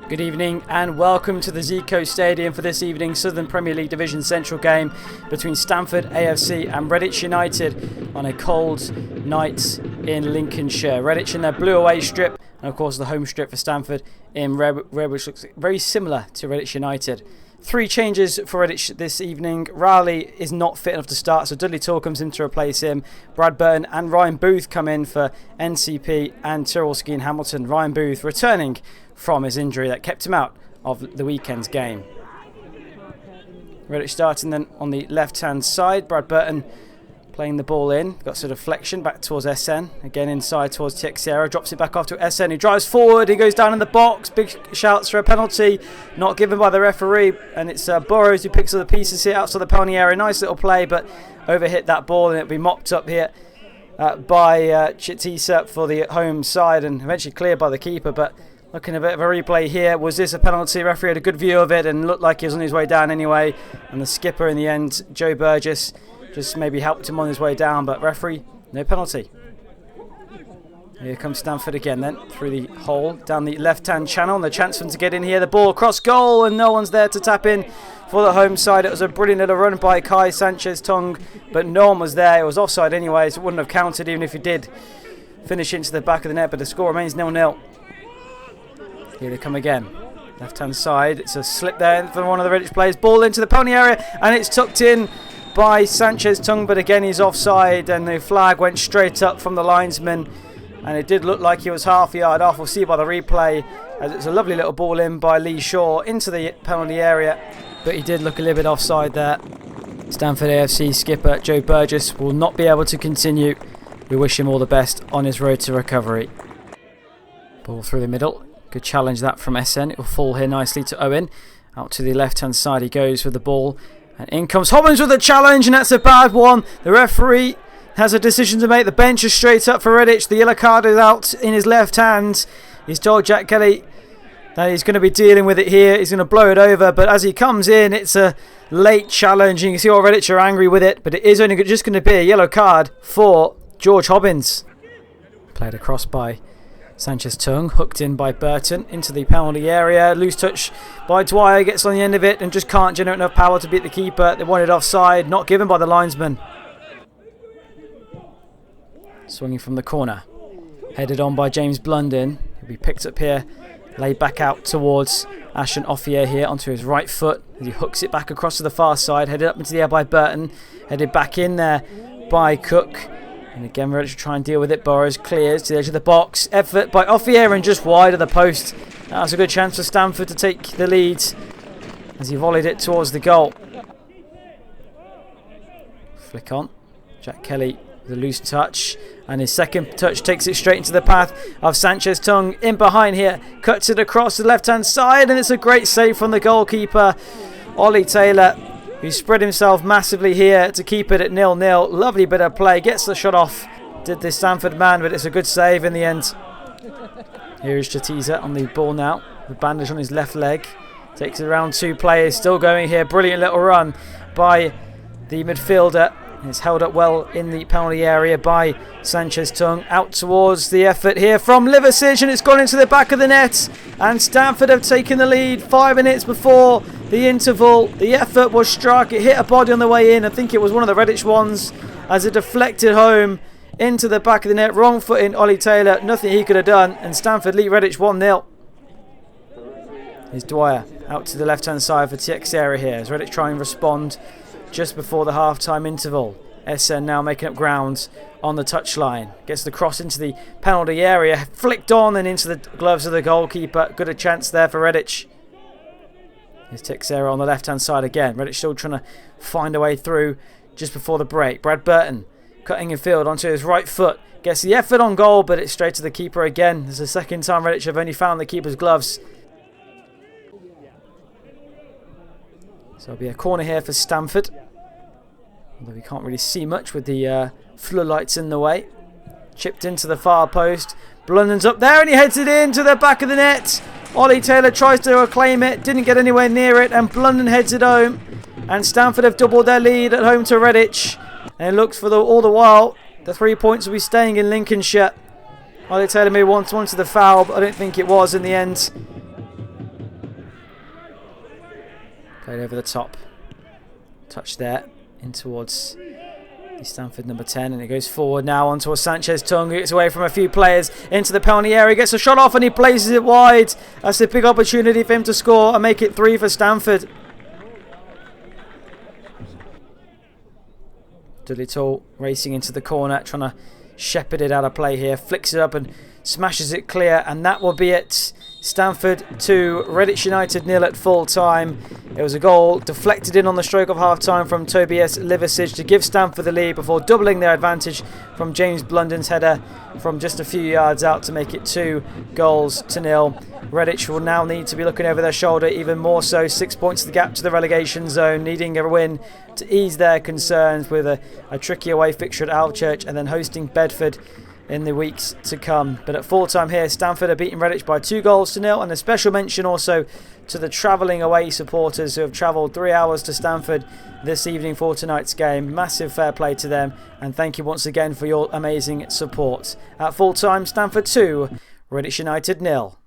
Good evening and welcome to the Zico Stadium for this evening's Southern Premier League Division Central game between Stamford AFC and Redditch United on a cold night in Lincolnshire. Redditch in their blue away strip and of course the home strip for Stamford in red, which looks very similar to Redditch United. 3 changes for Redditch this evening. Rowley is not fit enough to start, so Dudley Tor comes in to replace him. Brad Burton and Ryan Booth come in for NCP and Tyrrellski and Hamilton. Ryan Booth returning from his injury that kept him out of the weekend's game. Redditch starting then on the left-hand side. Brad Burton playing the ball in. Got some deflection back towards SN. Again inside towards Teixeira. Drops it back off to SN. He drives forward. He goes down in the box. Big shouts for a penalty. Not given by the referee. And it's Burrows who picks up the pieces here outside the penalty area. Nice little play, but overhit that ball and it'll be mopped up here by Chitisa for the home side and eventually cleared by the keeper. But looking a bit of a replay here. Was this a penalty? Referee had a good view of it and looked like he was on his way down anyway. And the skipper in the end, Joe Burgess, just maybe helped him on his way down. But referee, no penalty. Here comes Stamford again then, through the hole, down the left-hand channel. And the chance for him to get in here. The ball across goal and no one's there to tap in for the home side. It was a brilliant little run by Kai Sanchez-Tung, but no one was there. It was offside anyway, so it wouldn't have counted even if he did finish into the back of the net. But the score remains 0-0. Here they come again. Left-hand side. It's a slip there for one of the Redditch players. Ball into the penalty area and it's tucked in by Sanchez-Tung, but again he's offside and the flag went straight up from the linesman and it did look like he was half a yard off. We'll see by the replay as it's a lovely little ball in by Lee Shaw into the penalty area, but he did look a little bit offside there. Stamford AFC skipper Joe Burgess will not be able to continue. We wish him all the best on his road to recovery. Ball through the middle. Good challenge that from SN. It will fall here nicely to Owen. Out to the left-hand side he goes with the ball. And in comes Hobbins with a challenge, and that's a bad one. The referee has a decision to make. The bench is straight up for Redditch. The yellow card is out in his left hand. He's told Jack Kelly that he's going to be dealing with it here. He's going to blow it over. But as he comes in, it's a late challenge. You can see all Redditch are angry with it. But it is only just going to be a yellow card for George Hobbins. Played across by Sanchez-Tung, hooked in by Burton into the penalty area. Loose touch by Dwyer, gets on the end of it and just can't generate enough power to beat the keeper. They wanted offside, not given by the linesman. Swinging from the corner. Headed on by James Blunden. He'll be picked up here, laid back out towards Ashton Offier here onto his right foot. He hooks it back across to the far side, headed up into the air by Burton. Headed back in there by Cook. And again, Redditch try and deal with it. Burrows clears to the edge of the box. Effort by Offier and just wide of the post. That was a good chance for Stamford to take the lead as he volleyed it towards the goal. Flick on. Jack Kelly with a loose touch. And his second touch takes it straight into the path of Sanchez-Tung. In behind here. Cuts it across the left-hand side. And it's a great save from the goalkeeper, Ollie Taylor, who spread himself massively here to keep it at 0-0. Lovely bit of play. Gets the shot off. Did this Stamford man, but it's a good save in the end. Here is Chatiza on the ball now. The bandage on his left leg. Takes it around 2 players. Still going here. Brilliant little run by the midfielder. It's held up well in the penalty area by Sanchez-Tung. Out towards the effort here from Liversidge, and it's gone into the back of the net. And Stamford have taken the lead 5 minutes before the interval. The effort was struck. It hit a body on the way in. I think it was one of the Redditch ones as it deflected home into the back of the net. Wrong foot in Ollie Taylor. Nothing he could have done. And Stamford lead Redditch 1-0. Here's Dwyer out to the left-hand side for Teixeira here as Redditch try and respond just before the half-time interval. SN now making up ground on the touchline. Gets the cross into the penalty area. Flicked on and into the gloves of the goalkeeper. Good a chance there for Redditch. Here's Teixeira on the left-hand side again. Redditch still trying to find a way through just before the break. Brad Burton cutting in field onto his right foot. Gets the effort on goal, but it's straight to the keeper again. This is the second time Redditch have only found the keeper's gloves. So it'll be a corner here for Stamford. Although we can't really see much with the floodlights in the way. Chipped into the far post. Blunden's up there and he heads it into the back of the net. Ollie Taylor tries to reclaim it. Didn't get anywhere near it. And Blunden heads it home. And Stamford have doubled their lead at home to Redditch. And it looks for all the while the 3 points will be staying in Lincolnshire. Ollie Taylor may want to the foul, but I don't think it was in the end. Played over the top. Touch there in towards the Stamford number 10, and it goes forward now on towards Sanchez Tung, who gets away from a few players into the penalty area. Gets a shot off and he places it wide. That's a big opportunity for him to score and make it 3 for Stamford. Doolittle racing into the corner, trying to shepherd it out of play here. Flicks it up and smashes it clear, and that will be it. Stamford 2, Redditch United 0 at full time. It was a goal deflected in on the stroke of half time from Tobias Liversidge to give Stamford the lead before doubling their advantage from James Blunden's header from just a few yards out to make it 2 goals to 0. Redditch will now need to be looking over their shoulder even more so. 6 points the gap to the relegation zone, needing a win to ease their concerns with a tricky away fixture at Alvechurch and then hosting Bedford in the weeks to come. But at full time here, Stamford are beating Redditch by 2 goals to 0, and a special mention also to the travelling away supporters who have travelled 3 hours to Stamford this evening for tonight's game. Massive fair play to them, and thank you once again for your amazing support. At full time, Stamford 2, Redditch United 0.